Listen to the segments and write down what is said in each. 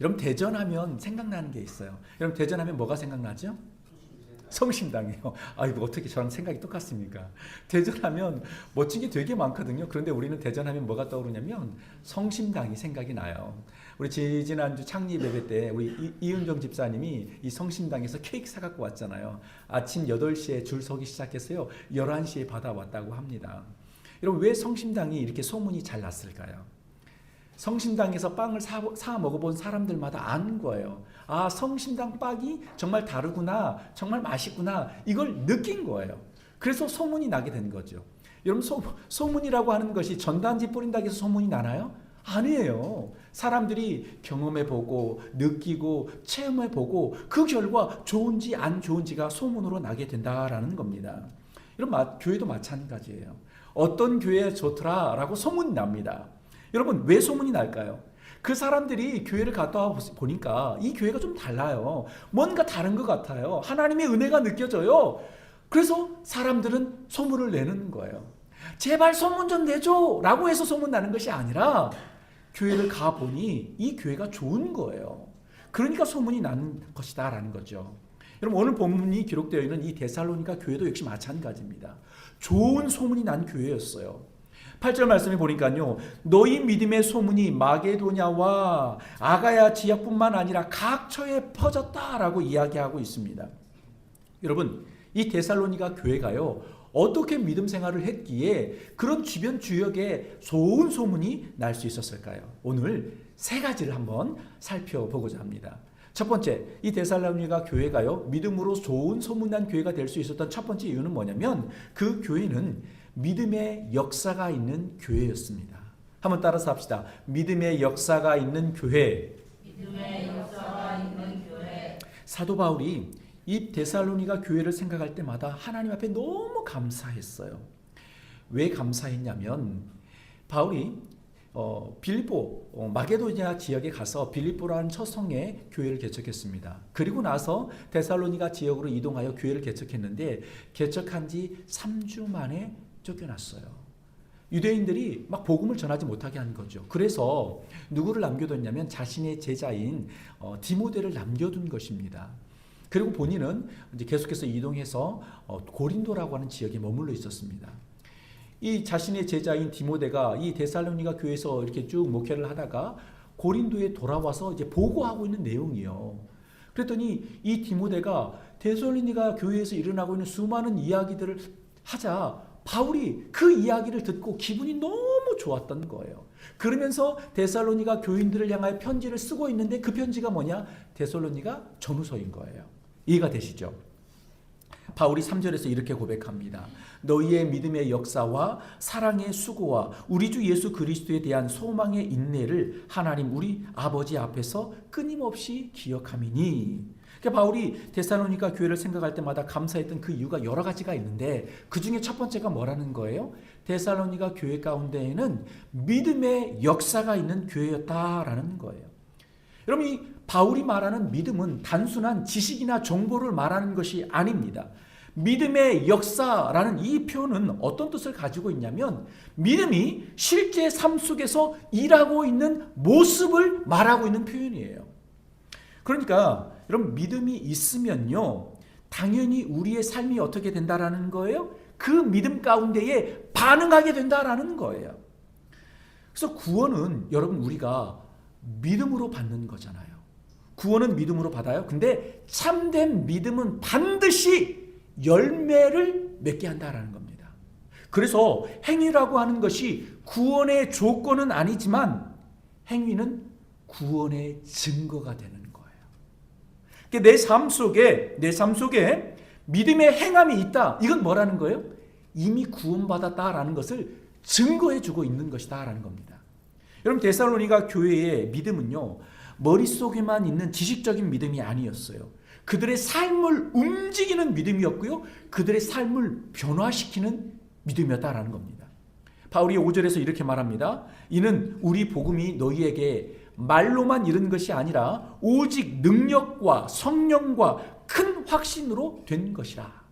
여러분 대전하면 생각나는 게 있어요. 여러분 대전하면 뭐가 생각나죠? 성심당이요. 아이고 어떻게 저랑 생각이 똑같습니까? 대전하면 멋진 게 되게 많거든요. 그런데 우리는 대전하면 뭐가 떠오르냐면 성심당이 생각이 나요. 우리 지난주 창립 예배 때 우리 이은정 집사님이 이 성심당에서 케이크 사갖고 왔잖아요. 아침 8시에 줄 서기 시작했어요. 11시에 받아왔다고 합니다. 여러분 왜 성심당이 이렇게 소문이 잘 났을까요? 성심당에서 빵을 사 먹어본 사람들마다 아는 거예요. 아, 성심당 빵이 정말 다르구나, 정말 맛있구나, 이걸 느낀 거예요. 그래서 소문이 나게 된 거죠. 여러분 소문이라고 하는 것이 전단지 뿌린다고 해서 소문이 나나요? 아니에요. 사람들이 경험해보고 느끼고 체험해보고 그 결과 좋은지 안 좋은지가 소문으로 나게 된다라는 겁니다. 여러분 교회도 마찬가지예요. 어떤 교회 좋더라라고 소문이 납니다. 여러분 왜 소문이 날까요? 그 사람들이 교회를 갔다 와 보니까 이 교회가 좀 달라요. 뭔가 다른 것 같아요. 하나님의 은혜가 느껴져요. 그래서 사람들은 소문을 내는 거예요. 제발 소문 좀 내줘 라고 해서 소문 나는 것이 아니라 교회를 가보니 이 교회가 좋은 거예요. 그러니까 소문이 나는 것이다 라는 거죠. 여러분 오늘 본문이 기록되어 있는 이 데살로니가 교회도 역시 마찬가지입니다. 좋은 소문이 난 교회였어요. 8절 말씀에 보니까요. 너희 믿음의 소문이 마게도냐와 아가야 지역뿐만 아니라 각처에 퍼졌다라고 이야기하고 있습니다. 여러분 이 데살로니가 교회가요. 어떻게 믿음 생활을 했기에 그런 주변 지역에 좋은 소문이 날 수 있었을까요? 오늘 세 가지를 한번 살펴보고자 합니다. 첫 번째, 이 데살로니가 교회가요. 믿음으로 좋은 소문난 교회가 될 수 있었던 첫 번째 이유는 뭐냐면 그 교회는 믿음의 역사가 있는 교회였습니다. 한번 따라서 합시다. 믿음의 역사가 있는 교회. 믿음의 역사가 있는 교회. 사도 바울이 이 데살로니가 교회를 생각할 때마다 하나님 앞에 너무 감사했어요. 왜 감사했냐면 바울이 빌립보 마게도냐 지역에 가서 빌립보라는 첫 성에 교회를 개척했습니다. 그리고 나서 데살로니가 지역으로 이동하여 교회를 개척했는데 개척한 지 3주 만에 쫓겨났어요. 유대인들이 막 복음을 전하지 못하게 한 거죠. 그래서 누구를 남겨뒀냐면 자신의 제자인 디모데를 남겨둔 것입니다. 그리고 본인은 이제 계속해서 이동해서 고린도라고 하는 지역에 머물러 있었습니다. 이 자신의 제자인 디모데가 이 데살로니가 교회에서 이렇게 쭉 목회를 하다가 고린도에 돌아와서 이제 보고하고 있는 내용이요. 그랬더니 이 디모데가 데살로니가 교회에서 일어나고 있는 수많은 이야기들을 하자 바울이 그 이야기를 듣고 기분이 너무 좋았던 거예요. 그러면서 데살로니가 교인들을 향하여 편지를 쓰고 있는데 그 편지가 뭐냐? 데살로니가 전후서인 거예요. 이해가 되시죠? 바울이 3절에서 이렇게 고백합니다. 너희의 믿음의 역사와 사랑의 수고와 우리 주 예수 그리스도에 대한 소망의 인내를 하나님 우리 아버지 앞에서 끊임없이 기억함이니. 그러니까 바울이 데살로니가 교회를 생각할 때마다 감사했던 그 이유가 여러 가지가 있는데 그 중에 첫 번째가 뭐라는 거예요? 데살로니가 교회 가운데에는 믿음의 역사가 있는 교회였다라는 거예요. 여러분 이 바울이 말하는 믿음은 단순한 지식이나 정보를 말하는 것이 아닙니다. 믿음의 역사라는 이 표현은 어떤 뜻을 가지고 있냐면 믿음이 실제 삶 속에서 일하고 있는 모습을 말하고 있는 표현이에요. 그러니까 여러분 믿음이 있으면요 당연히 우리의 삶이 어떻게 된다라는 거예요? 그 믿음 가운데에 반응하게 된다라는 거예요. 그래서 구원은 여러분 우리가 믿음으로 받는 거잖아요. 구원은 믿음으로 받아요. 근데 참된 믿음은 반드시 열매를 맺게 한다라는 겁니다. 그래서 행위라고 하는 것이 구원의 조건은 아니지만 행위는 구원의 증거가 되는 거예요. 그러니까 내 삶 속에 믿음의 행함이 있다. 이건 뭐라는 거예요? 이미 구원받았다라는 것을 증거해주고 있는 것이다라는 겁니다. 여러분 데살로니가 교회의 믿음은요 머릿속에만 있는 지식적인 믿음이 아니었어요. 그들의 삶을 움직이는 믿음이었고요. 그들의 삶을 변화시키는 믿음이었다라는 겁니다. 바울이 5절에서 이렇게 말합니다. 이는 우리 복음이 너희에게 말로만 이른 것이 아니라 오직 능력과 성령과 큰 확신으로 된 것이라.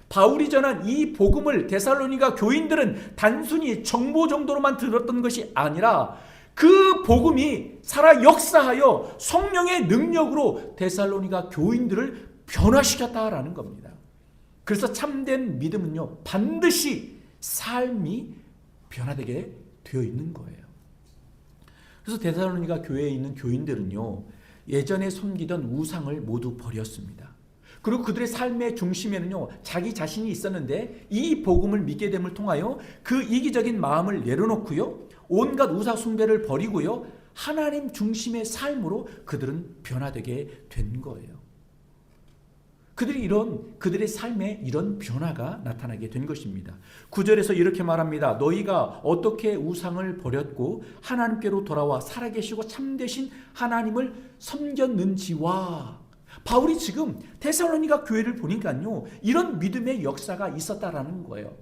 바울이 전한 이 복음을 데살로니가 교인들은 단순히 정보 정도로만 들었던 것이 아니라 그 복음이 살아 역사하여 성령의 능력으로 데살로니가 교인들을 변화시켰다라는 겁니다. 그래서 참된 믿음은요, 반드시 삶이 변화되게 되어 있는 거예요. 그래서 데살로니가 교회에 있는 교인들은요, 예전에 섬기던 우상을 모두 버렸습니다. 그리고 그들의 삶의 중심에는요, 자기 자신이 있었는데 이 복음을 믿게 됨을 통하여 그 이기적인 마음을 내려놓고요, 온갖 우상 숭배를 버리고요, 하나님 중심의 삶으로 그들은 변화되게 된 거예요. 그들의 삶에 이런 변화가 나타나게 된 것입니다. 9절에서 이렇게 말합니다. 너희가 어떻게 우상을 버렸고 하나님께로 돌아와 살아계시고 참되신 하나님을 섬겼는지와, 바울이 지금 데살로니가 교회를 보니까요, 이런 믿음의 역사가 있었다라는 거예요.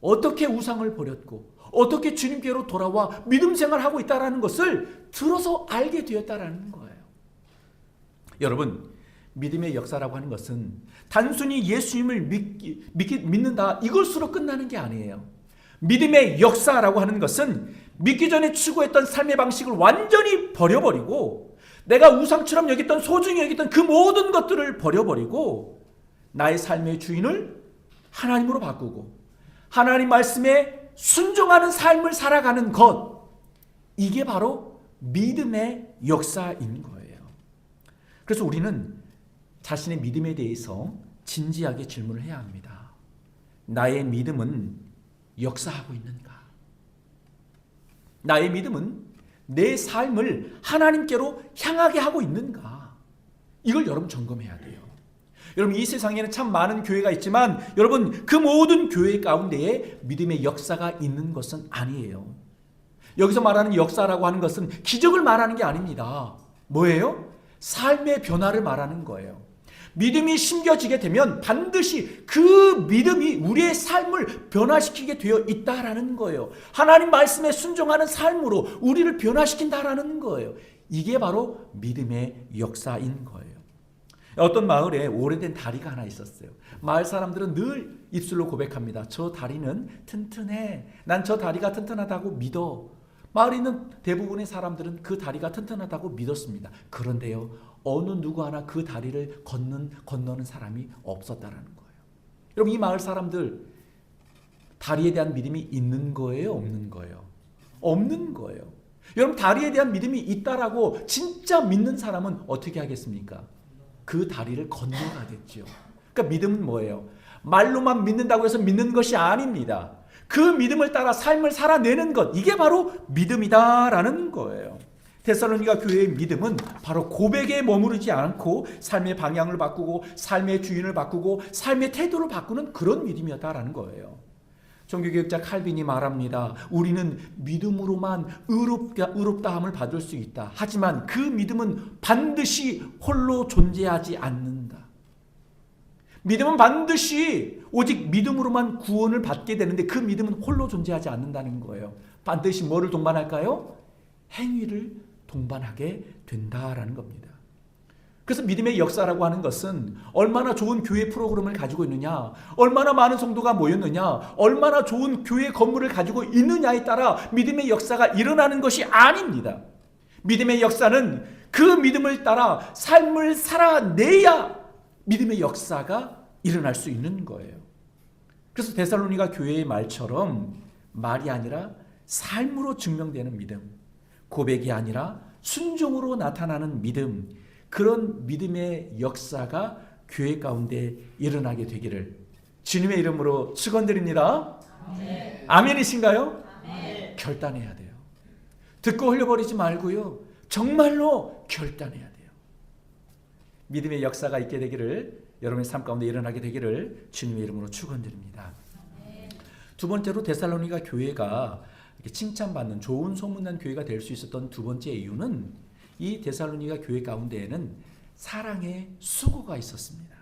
어떻게 우상을 버렸고 어떻게 주님께로 돌아와 믿음 생활하고 있다라는 것을 들어서 알게 되었다라는 거예요. 여러분, 믿음의 역사라고 하는 것은 단순히 예수님을 믿는다 이것으로 끝나는 게 아니에요. 믿음의 역사라고 하는 것은 믿기 전에 추구했던 삶의 방식을 완전히 버려버리고, 내가 우상처럼 여겼던, 소중히 여겼던 그 모든 것들을 버려버리고 나의 삶의 주인을 하나님으로 바꾸고 하나님 말씀에 순종하는 삶을 살아가는 것, 이게 바로 믿음의 역사인 거예요. 그래서 우리는 자신의 믿음에 대해서 진지하게 질문을 해야 합니다. 나의 믿음은 역사하고 있는가? 나의 믿음은 내 삶을 하나님께로 향하게 하고 있는가? 이걸 여러분 점검해야 돼요. 여러분, 이 세상에는 참 많은 교회가 있지만 여러분, 그 모든 교회 가운데에 믿음의 역사가 있는 것은 아니에요. 여기서 말하는 역사라고 하는 것은 기적을 말하는 게 아닙니다. 뭐예요? 삶의 변화를 말하는 거예요. 믿음이 심겨지게 되면 반드시 그 믿음이 우리의 삶을 변화시키게 되어 있다라는 거예요. 하나님 말씀에 순종하는 삶으로 우리를 변화시킨다라는 거예요. 이게 바로 믿음의 역사인 거예요. 어떤 마을에 오래된 다리가 하나 있었어요. 마을 사람들은 늘 입술로 고백합니다. 저 다리는 튼튼해. 난 저 다리가 튼튼하다고 믿어. 마을에 있는 대부분의 사람들은 그 다리가 튼튼하다고 믿었습니다. 그런데요, 어느 누구 하나 그 다리를 건너는 사람이 없었다라는 거예요. 여러분, 이 마을 사람들 다리에 대한 믿음이 있는 거예요, 없는 거예요? 없는 거예요. 여러분, 다리에 대한 믿음이 있다라고 진짜 믿는 사람은 어떻게 하겠습니까? 그 다리를 건너가겠죠. 그러니까 믿음은 뭐예요? 말로만 믿는다고 해서 믿는 것이 아닙니다. 그 믿음을 따라 삶을 살아내는 것, 이게 바로 믿음이다라는 거예요. 데살로니가 교회의 믿음은 바로 고백에 머무르지 않고 삶의 방향을 바꾸고 삶의 주인을 바꾸고 삶의 태도를 바꾸는 그런 믿음이었다라는 거예요. 종교개혁자 칼빈이 말합니다. 우리는 믿음으로만 의롭다함을 받을 수 있다. 하지만 그 믿음은 반드시 홀로 존재하지 않는다. 믿음은 반드시 오직 믿음으로만 구원을 받게 되는데 그 믿음은 홀로 존재하지 않는다는 거예요. 반드시 뭐를 동반할까요? 행위를 동반하게 된다라는 겁니다. 그래서 믿음의 역사라고 하는 것은 얼마나 좋은 교회 프로그램을 가지고 있느냐, 얼마나 많은 성도가 모였느냐, 얼마나 좋은 교회 건물을 가지고 있느냐에 따라 믿음의 역사가 일어나는 것이 아닙니다. 믿음의 역사는 그 믿음을 따라 삶을 살아내야 믿음의 역사가 일어날 수 있는 거예요. 그래서 데살로니가 교회의 말처럼 말이 아니라 삶으로 증명되는 믿음, 고백이 아니라 순종으로 나타나는 믿음, 그런 믿음의 역사가 교회 가운데 일어나게 되기를 주님의 이름으로 축원드립니다. 아멘. 아멘이신가요? 아멘. 결단해야 돼요. 듣고 흘려버리지 말고요, 정말로 결단해야 돼요. 믿음의 역사가 있게 되기를, 여러분의 삶 가운데 일어나게 되기를 주님의 이름으로 축원드립니다. 두 번째로 데살로니가 교회가 이렇게 칭찬받는 좋은 소문난 교회가 될 수 있었던 두 번째 이유는 이 데살로니가 교회 가운데에는 사랑의 수고가 있었습니다.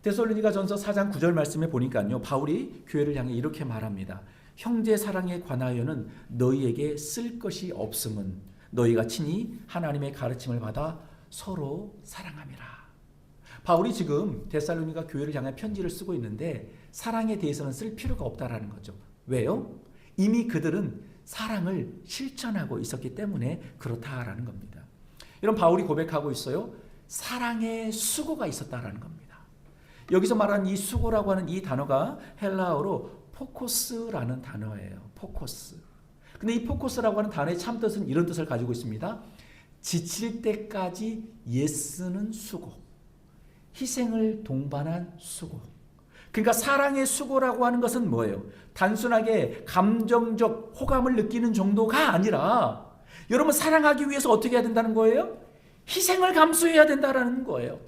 데살로니가 전서 4장 9절 말씀에 보니까요, 바울이 교회를 향해 이렇게 말합니다. 형제 사랑에 관하여는 너희에게 쓸 것이 없음은 너희가 친히 하나님의 가르침을 받아 서로 사랑함이라. 바울이 지금 데살로니가 교회를 향해 편지를 쓰고 있는데 사랑에 대해서는 쓸 필요가 없다라는 거죠. 왜요? 이미 그들은 사랑을 실천하고 있었기 때문에 그렇다라는 겁니다. 이런 바울이 고백하고 있어요. 사랑의 수고가 있었다라는 겁니다. 여기서 말하는 이 수고라고 하는 이 단어가 헬라어로 포코스라는 단어예요. 포코스. 근데 이 포코스라고 하는 단어의 참 뜻은 이런 뜻을 가지고 있습니다. 지칠 때까지 애쓰는 수고, 희생을 동반한 수고. 그러니까 사랑의 수고라고 하는 것은 뭐예요? 단순하게 감정적 호감을 느끼는 정도가 아니라 여러분 사랑하기 위해서 어떻게 해야 된다는 거예요? 희생을 감수해야 된다는 거예요.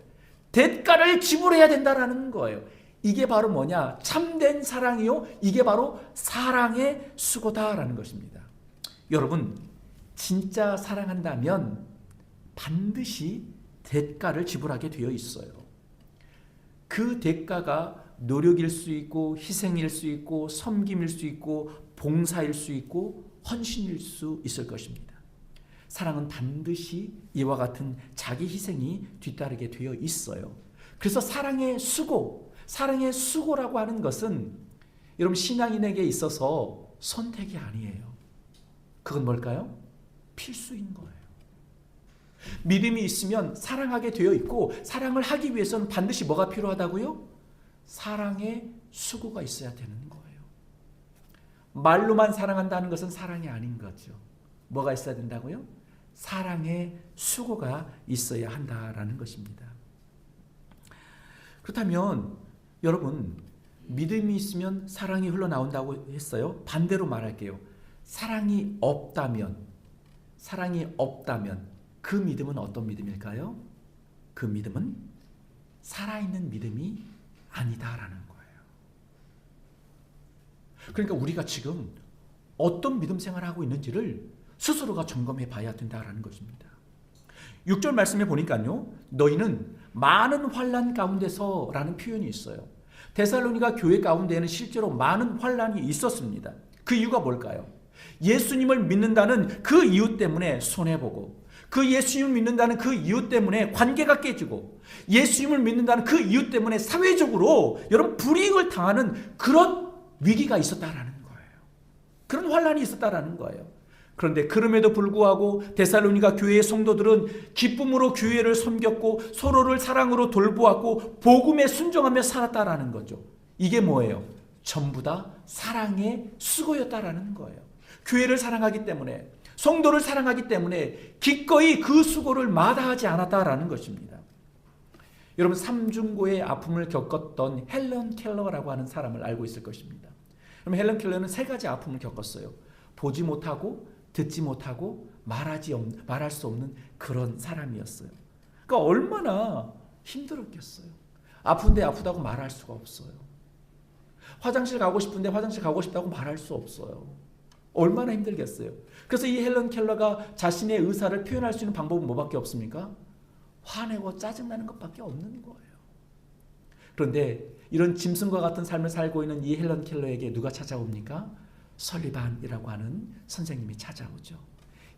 대가를 지불해야 된다는 거예요. 이게 바로 뭐냐? 참된 사랑이요. 이게 바로 사랑의 수고다라는 것입니다. 여러분 진짜 사랑한다면 반드시 대가를 지불하게 되어 있어요. 그 대가가 노력일 수 있고 희생일 수 있고 섬김일 수 있고 봉사일 수 있고 헌신일 수 있을 것입니다. 사랑은 반드시 이와 같은 자기 희생이 뒤따르게 되어 있어요. 그래서 사랑의 수고라고 하는 것은 여러분 신앙인에게 있어서 선택이 아니에요. 그건 뭘까요? 필수인 거예요. 믿음이 있으면 사랑하게 되어 있고 사랑을 하기 위해서는 반드시 뭐가 필요하다고요? 사랑의 수고가 있어야 되는 거예요. 말로만 사랑한다는 것은 사랑이 아닌 거죠. 뭐가 있어야 된다고요? 사랑의 수고가 있어야 한다라는 것입니다. 그렇다면 여러분 믿음이 있으면 사랑이 흘러나온다고 했어요. 반대로 말할게요. 사랑이 없다면 그 믿음은 어떤 믿음일까요? 그 믿음은 살아있는 믿음이 아니다라는 거예요. 그러니까 우리가 지금 어떤 믿음 생활을 하고 있는지를 스스로가 점검해 봐야 된다라는 것입니다. 6절 말씀에 보니까요. 너희는 많은 환난 가운데서 라는 표현이 있어요. 데살로니가 교회 가운데에는 실제로 많은 환난이 있었습니다. 그 이유가 뭘까요? 예수님을 믿는다는 그 이유 때문에 손해보고 그 예수님을 믿는다는 그 이유 때문에 관계가 깨지고 예수님을 믿는다는 그 이유 때문에 사회적으로 여러분 불이익을 당하는 그런 위기가 있었다라는 거예요. 그런 환난이 있었다라는 거예요. 그런데 그럼에도 불구하고 데살로니가 교회의 성도들은 기쁨으로 교회를 섬겼고 서로를 사랑으로 돌보았고 복음에 순종하며 살았다라는 거죠. 이게 뭐예요? 전부 다 사랑의 수고였다라는 거예요. 교회를 사랑하기 때문에 성도를 사랑하기 때문에 기꺼이 그 수고를 마다하지 않았다라는 것입니다. 여러분 삼중고의 아픔을 겪었던 헬런 켈러라고 하는 사람을 알고 있을 것입니다. 그럼 헬런 켈러는 세 가지 아픔을 겪었어요. 보지 못하고 듣지 못하고 말할 수 없는 그런 사람이었어요. 그러니까 얼마나 힘들었겠어요. 아픈데 아프다고 말할 수가 없어요. 화장실 가고 싶은데 화장실 가고 싶다고 말할 수 없어요. 얼마나 힘들겠어요. 그래서 이 헬런 켈러가 자신의 의사를 표현할 수 있는 방법은 뭐밖에 없습니까? 화내고 짜증나는 것밖에 없는 거예요. 그런데 이런 짐승과 같은 삶을 살고 있는 이 헬런 켈러에게 누가 찾아옵니까? 설리반이라고 하는 선생님이 찾아오죠.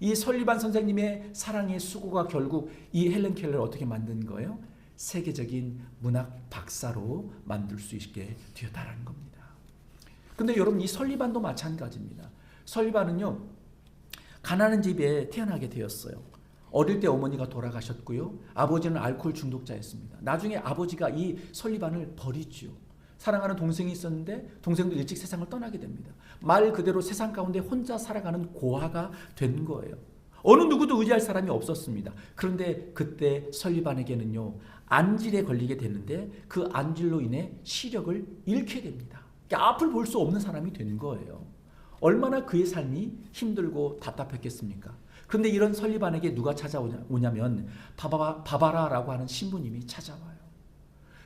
이 설리반 선생님의 사랑의 수고가 결국 이 헬런 켈러를 어떻게 만든 거예요? 세계적인 문학 박사로 만들 수 있게 되었다는 겁니다. 그런데 여러분 이 설리반도 마찬가지입니다. 설리반은요 가난한 집에 태어나게 되었어요. 어릴 때 어머니가 돌아가셨고요. 아버지는 알코올 중독자였습니다. 나중에 아버지가 이 설리반을 버리죠. 사랑하는 동생이 있었는데 동생도 일찍 세상을 떠나게 됩니다. 말 그대로 세상 가운데 혼자 살아가는 고아가 된 거예요. 어느 누구도 의지할 사람이 없었습니다. 그런데 그때 설리반에게는요 안질에 걸리게 되는데 그 안질로 인해 시력을 잃게 됩니다. 앞을 볼 수 없는 사람이 된 거예요. 얼마나 그의 삶이 힘들고 답답했겠습니까? 그런데 이런 설리반에게 누가 찾아오냐면 바바라라고 하는 신부님이 찾아와요.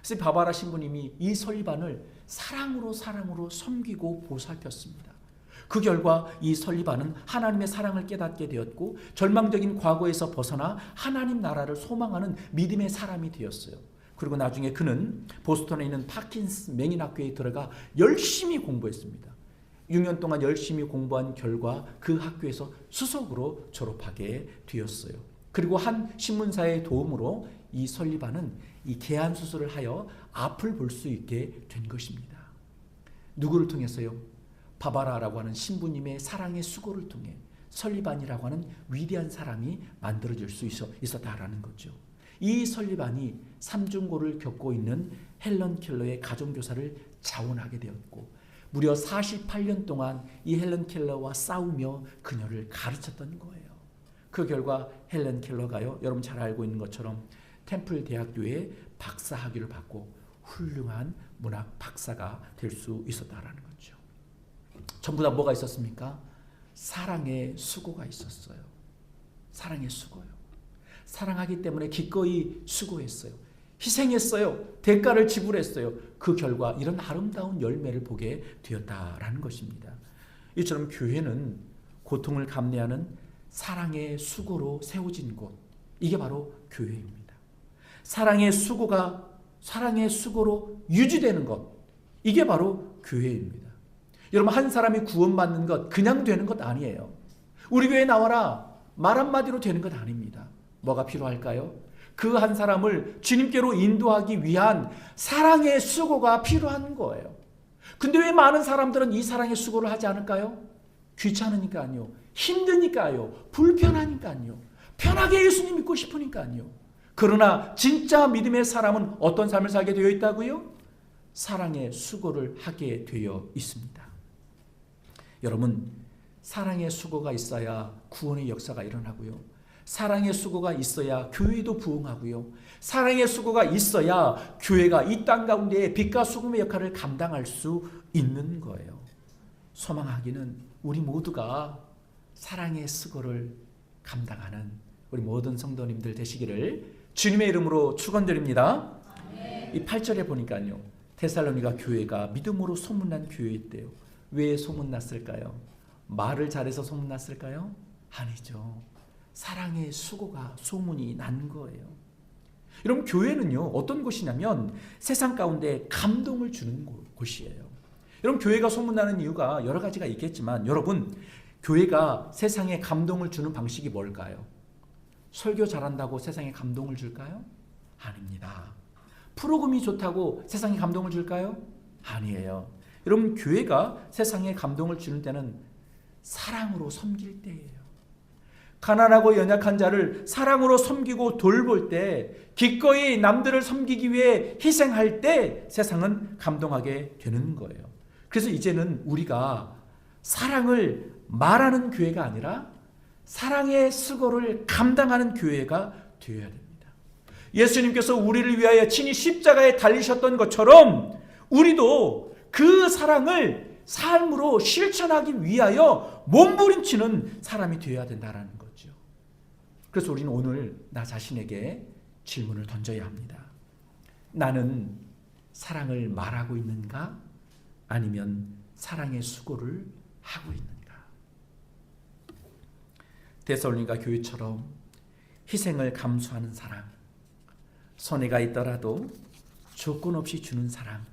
그래서 바바라 신부님이 이 설리반을 사랑으로 섬기고 보살폈습니다. 그 결과 이 설리반은 하나님의 사랑을 깨닫게 되었고 절망적인 과거에서 벗어나 하나님 나라를 소망하는 믿음의 사람이 되었어요. 그리고 나중에 그는 보스턴에 있는 파킨스 맹인학교에 들어가 열심히 공부했습니다. 6년 동안 열심히 공부한 결과 그 학교에서 수석으로 졸업하게 되었어요. 그리고 한 신문사의 도움으로 이 설리반은 이 개안 수술을 하여 앞을 볼 수 있게 된 것입니다. 누구를 통해서요? 바바라라고 하는 신부님의 사랑의 수고를 통해 설리반이라고 하는 위대한 사람이 만들어질 수 있었다라는 거죠. 이 설리반이 삼중고를 겪고 있는 헬런 켈러의 가정교사를 자원하게 되었고 무려 48년 동안 이 헬런 켈러와 싸우며 그녀를 가르쳤던 거예요. 그 결과 헬런 켈러가요, 여러분 잘 알고 있는 것처럼 템플 대학교에 박사 학위를 받고 훌륭한 문학 박사가 될 수 있었다라는 거죠. 전부 다 뭐가 있었습니까? 사랑의 수고가 있었어요. 사랑의 수고요. 사랑하기 때문에 기꺼이 수고했어요. 희생했어요. 대가를 지불했어요. 그 결과 이런 아름다운 열매를 보게 되었다라는 것입니다. 이처럼 교회는 고통을 감내하는 사랑의 수고로 세워진 곳, 이게 바로 교회입니다. 사랑의 수고로 유지되는 것, 이게 바로 교회입니다. 여러분, 한 사람이 구원받는 것 그냥 되는 것 아니에요. 우리 교회에 나와라 말 한마디로 되는 것 아닙니다. 뭐가 필요할까요? 그 한 사람을 주님께로 인도하기 위한 사랑의 수고가 필요한 거예요. 근데 왜 많은 사람들은 이 사랑의 수고를 하지 않을까요? 귀찮으니까요. 힘드니까요. 불편하니까요. 편하게 예수님 믿고 싶으니까요. 그러나 진짜 믿음의 사람은 어떤 삶을 살게 되어 있다고요? 사랑의 수고를 하게 되어 있습니다. 여러분, 사랑의 수고가 있어야 구원의 역사가 일어나고요. 사랑의 수고가 있어야 교회도 부흥하고요. 사랑의 수고가 있어야 교회가 이 땅 가운데 빛과 소금의 역할을 감당할 수 있는 거예요. 소망하기는 우리 모두가 사랑의 수고를 감당하는 우리 모든 성도님들 되시기를 주님의 이름으로 축원드립니다. 이 8절에 보니까요, 데살로니가 교회가 믿음으로 소문난 교회였대요. 왜 소문났을까요? 말을 잘해서 소문났을까요? 아니죠. 사랑의 수고가 소문이 난 거예요. 여러분, 교회는요 어떤 곳이냐면 세상 가운데 감동을 주는 곳이에요. 여러분, 교회가 소문나는 이유가 여러 가지가 있겠지만 여러분, 교회가 세상에 감동을 주는 방식이 뭘까요? 설교 잘한다고 세상에 감동을 줄까요? 아닙니다. 프로그램이 좋다고 세상에 감동을 줄까요? 아니에요. 여러분, 교회가 세상에 감동을 주는 때는 사랑으로 섬길 때예요. 가난하고 연약한 자를 사랑으로 섬기고 돌볼 때, 기꺼이 남들을 섬기기 위해 희생할 때 세상은 감동하게 되는 거예요. 그래서 이제는 우리가 사랑을 말하는 교회가 아니라 사랑의 수고를 감당하는 교회가 되어야 됩니다. 예수님께서 우리를 위하여 친히 십자가에 달리셨던 것처럼 우리도 그 사랑을 삶으로 실천하기 위하여 몸부림치는 사람이 되어야 된다는 거죠. 그래서 우리는 오늘 나 자신에게 질문을 던져야 합니다. 나는 사랑을 말하고 있는가? 아니면 사랑의 수고를 하고 있는가? 데살로니가 교회처럼 희생을 감수하는 사랑, 손해가 있더라도 조건 없이 주는 사랑,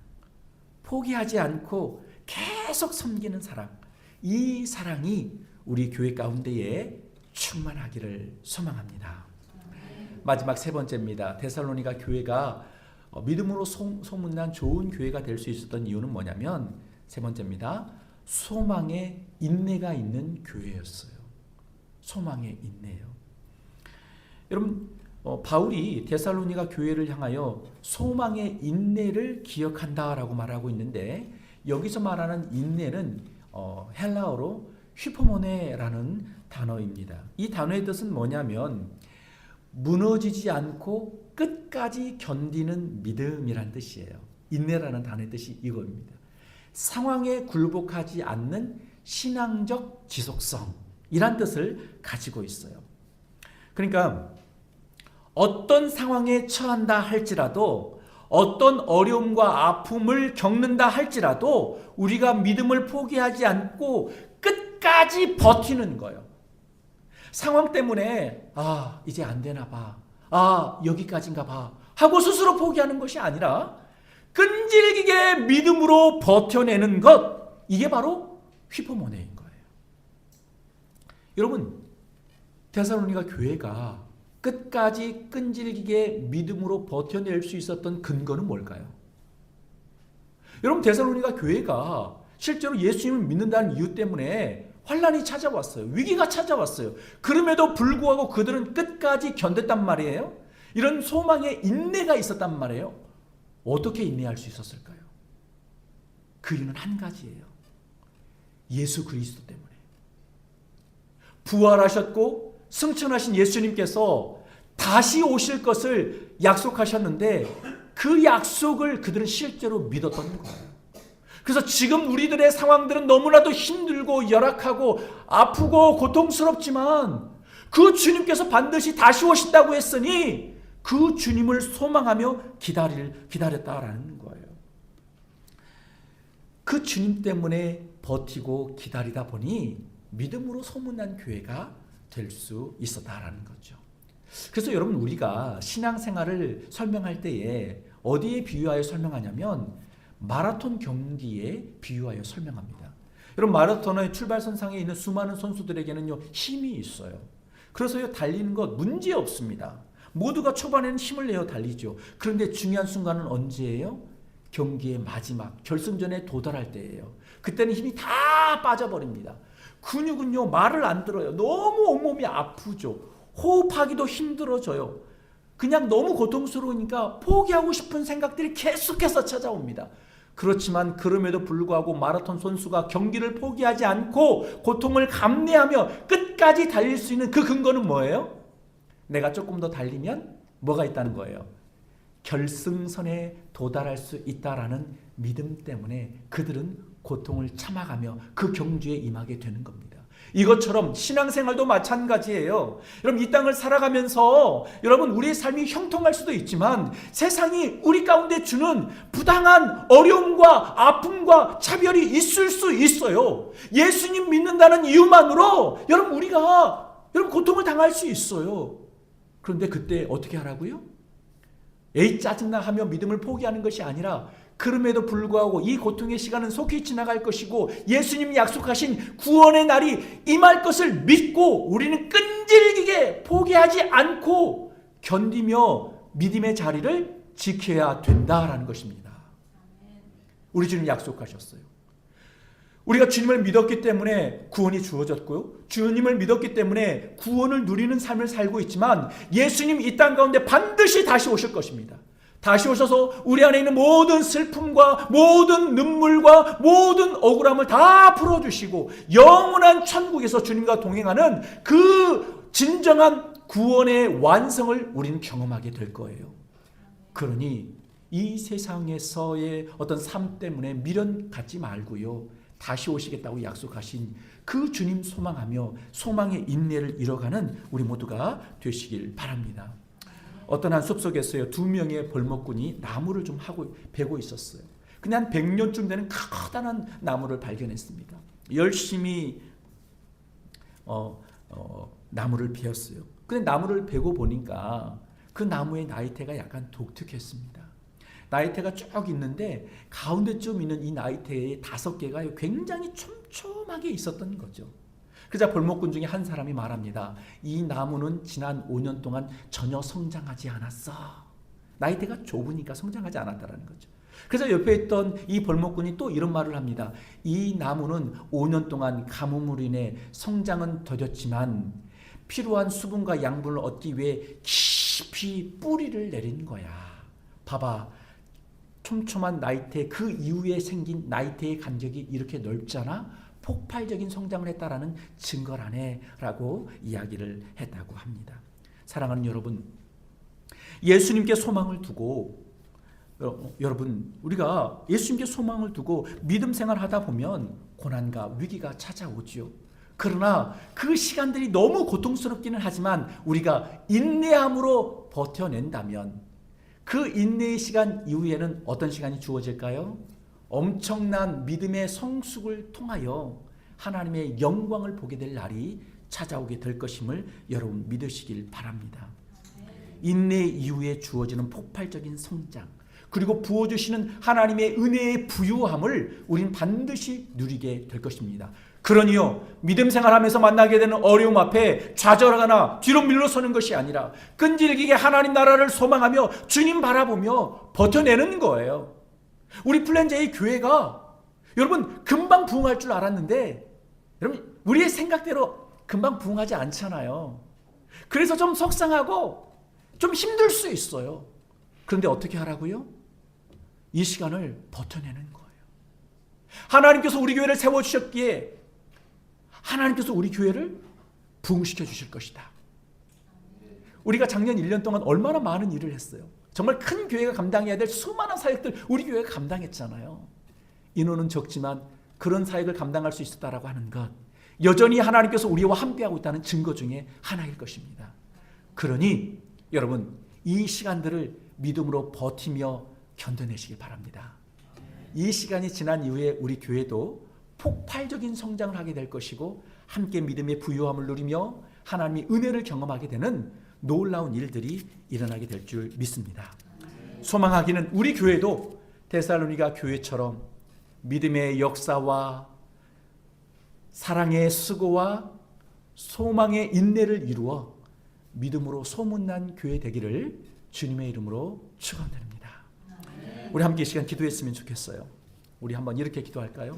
포기하지 않고 계속 섬기는 사랑, 이 사랑이 우리 교회 가운데에 충만하기를 소망합니다. 마지막 세 번째입니다. 데살로니가 교회가 믿음으로 소문난 좋은 교회가 될 수 있었던 이유는 뭐냐면 세 번째입니다. 소망에 인내가 있는 교회였어요. 소망에 인내요. 여러분, 바울이 데살로니가 교회를 향하여 소망의 인내를 기억한다라고 말하고 있는데, 여기서 말하는 인내는 헬라어로 휘포모네라는 단어입니다. 이 단어의 뜻은 뭐냐면 무너지지 않고 끝까지 견디는 믿음이란 뜻이에요. 인내라는 단어의 뜻이 이겁니다. 상황에 굴복하지 않는 신앙적 지속성이란 뜻을 가지고 있어요. 그러니까 어떤 상황에 처한다 할지라도, 어떤 어려움과 아픔을 겪는다 할지라도 우리가 믿음을 포기하지 않고 끝까지 버티는 거예요. 상황 때문에 이제 안 되나 봐, 여기까지인가 봐 하고 스스로 포기하는 것이 아니라 끈질기게 믿음으로 버텨내는 것, 이게 바로 휘포모네인 거예요. 여러분, 데살로니가 교회가 끝까지 끈질기게 믿음으로 버텨낼 수 있었던 근거는 뭘까요? 여러분, 데살로니가 교회가 실제로 예수님을 믿는다는 이유 때문에 환란이 찾아왔어요. 위기가 찾아왔어요. 그럼에도 불구하고 그들은 끝까지 견뎠단 말이에요. 이런 소망의 인내가 있었단 말이에요. 어떻게 인내할 수 있었을까요? 그 이유는 한 가지예요. 예수 그리스도 때문에. 부활하셨고 승천하신 예수님께서 다시 오실 것을 약속하셨는데 그 약속을 그들은 실제로 믿었던 거예요. 그래서 지금 우리들의 상황들은 너무나도 힘들고 열악하고 아프고 고통스럽지만 그 주님께서 반드시 다시 오신다고 했으니 그 주님을 소망하며 기다렸다라는 거예요. 그 주님 때문에 버티고 기다리다 보니 믿음으로 소문난 교회가 될 수 있었다라는 거죠. 그래서 여러분, 우리가 신앙생활을 설명할 때에 어디에 비유하여 설명하냐면 마라톤 경기에 비유하여 설명합니다. 여러분, 마라톤의 출발선상에 있는 수많은 선수들에게는요 힘이 있어요. 그래서요 달리는 것 문제 없습니다. 모두가 초반에는 힘을 내어 달리죠. 그런데 중요한 순간은 언제예요? 경기의 마지막 결승전에 도달할 때예요. 그때는 힘이 다 빠져버립니다. 근육은요 말을 안 들어요. 너무 온몸이 아프죠. 호흡하기도 힘들어져요. 그냥 너무 고통스러우니까 포기하고 싶은 생각들이 계속해서 찾아옵니다. 그렇지만 그럼에도 불구하고 마라톤 선수가 경기를 포기하지 않고 고통을 감내하며 끝까지 달릴 수 있는 그 근거는 뭐예요? 내가 조금 더 달리면 뭐가 있다는 거예요? 결승선에 도달할 수 있다라는 믿음 때문에 그들은 고통을 참아가며 그 경주에 임하게 되는 겁니다. 이것처럼 신앙생활도 마찬가지예요. 여러분, 이 땅을 살아가면서 여러분 우리의 삶이 형통할 수도 있지만 세상이 우리 가운데 주는 부당한 어려움과 아픔과 차별이 있을 수 있어요. 예수님 믿는다는 이유만으로 우리가 고통을 당할 수 있어요. 그런데 그때 어떻게 하라고요? 에이 짜증나 하며 믿음을 포기하는 것이 아니라 그럼에도 불구하고 이 고통의 시간은 속히 지나갈 것이고 예수님이 약속하신 구원의 날이 임할 것을 믿고 우리는 끈질기게 포기하지 않고 견디며 믿음의 자리를 지켜야 된다라는 것입니다. 우리 주님 약속하셨어요. 우리가 주님을 믿었기 때문에 구원이 주어졌고요. 주님을 믿었기 때문에 구원을 누리는 삶을 살고 있지만 예수님 이 땅 가운데 반드시 다시 오실 것입니다. 다시 오셔서 우리 안에 있는 모든 슬픔과 모든 눈물과 모든 억울함을 다 풀어주시고 영원한 천국에서 주님과 동행하는 그 진정한 구원의 완성을 우리는 경험하게 될 거예요. 그러니 이 세상에서의 어떤 삶 때문에 미련 갖지 말고요. 다시 오시겠다고 약속하신 그 주님 소망하며 소망의 인내를 이뤄가는 우리 모두가 되시길 바랍니다. 어떤 한 숲속에서요 2명의 벌목꾼이 나무를 좀 베고 있었어요. 근데 한 100년쯤 되는 커다란 나무를 발견했습니다. 열심히 나무를 베었어요. 근데 나무를 베고 보니까 그 나무의 나이테가 약간 독특했습니다. 나이테가 쭉 있는데 가운데쯤 있는 이 나이테의 5개가 굉장히 촘촘하게 있었던 거죠. 그러자 벌목꾼 중에 한 사람이 말합니다. 이 나무는 지난 5년 동안 전혀 성장하지 않았어. 나이테가 좁으니까 성장하지 않았다는 거죠. 그래서 옆에 있던 이 벌목꾼이 또 이런 말을 합니다. 이 나무는 5년 동안 가뭄으로 인해 성장은 더뎠지만 필요한 수분과 양분을 얻기 위해 깊이 뿌리를 내린 거야. 봐봐. 촘촘한 나이테 그 이후에 생긴 나이테의 간격이 이렇게 넓잖아. 폭발적인 성장을 했다라는 증거라네 라고 이야기를 했다고 합니다. 사랑하는 여러분, 예수님께 소망을 두고 여러분 우리가 예수님께 소망을 두고 믿음 생활하다 보면 고난과 위기가 찾아오지요. 그러나 그 시간들이 너무 고통스럽기는 하지만 우리가 인내함으로 버텨낸다면 그 인내의 시간 이후에는 어떤 시간이 주어질까요? 엄청난 믿음의 성숙을 통하여 하나님의 영광을 보게 될 날이 찾아오게 될 것임을 여러분 믿으시길 바랍니다. 인내 이후에 주어지는 폭발적인 성장 그리고 부어주시는 하나님의 은혜의 부유함을 우리는 반드시 누리게 될 것입니다. 그러니요 믿음 생활하면서 만나게 되는 어려움 앞에 좌절하거나 뒤로 밀러서는 것이 아니라 끈질기게 하나님 나라를 소망하며 주님 바라보며 버텨내는 거예요. 우리 플랜제이 교회가 여러분 금방 부흥할 줄 알았는데 여러분 우리의 생각대로 금방 부흥하지 않잖아요. 그래서 좀 속상하고 좀 힘들 수 있어요. 그런데 어떻게 하라고요? 이 시간을 버텨내는 거예요. 하나님께서 우리 교회를 세워주셨기에 하나님께서 우리 교회를 부흥시켜 주실 것이다. 우리가 작년 1년 동안 얼마나 많은 일을 했어요. 정말 큰 교회가 감당해야 될 수많은 사역들 우리 교회가 감당했잖아요. 인원은 적지만 그런 사역을 감당할 수 있었다라고 하는 것, 여전히 하나님께서 우리와 함께하고 있다는 증거 중에 하나일 것입니다. 그러니 여러분 이 시간들을 믿음으로 버티며 견뎌내시길 바랍니다. 이 시간이 지난 이후에 우리 교회도 폭발적인 성장을 하게 될 것이고 함께 믿음의 부유함을 누리며 하나님의 은혜를 경험하게 되는 놀라운 일들이 일어나게 될 줄 믿습니다. 소망하기는 우리 교회도 데살로니가 교회처럼 믿음의 역사와 사랑의 수고와 소망의 인내를 이루어 믿음으로 소문난 교회 되기를 주님의 이름으로 축원드립니다. 우리 함께 이 시간 기도했으면 좋겠어요. 우리 한번 이렇게 기도할까요?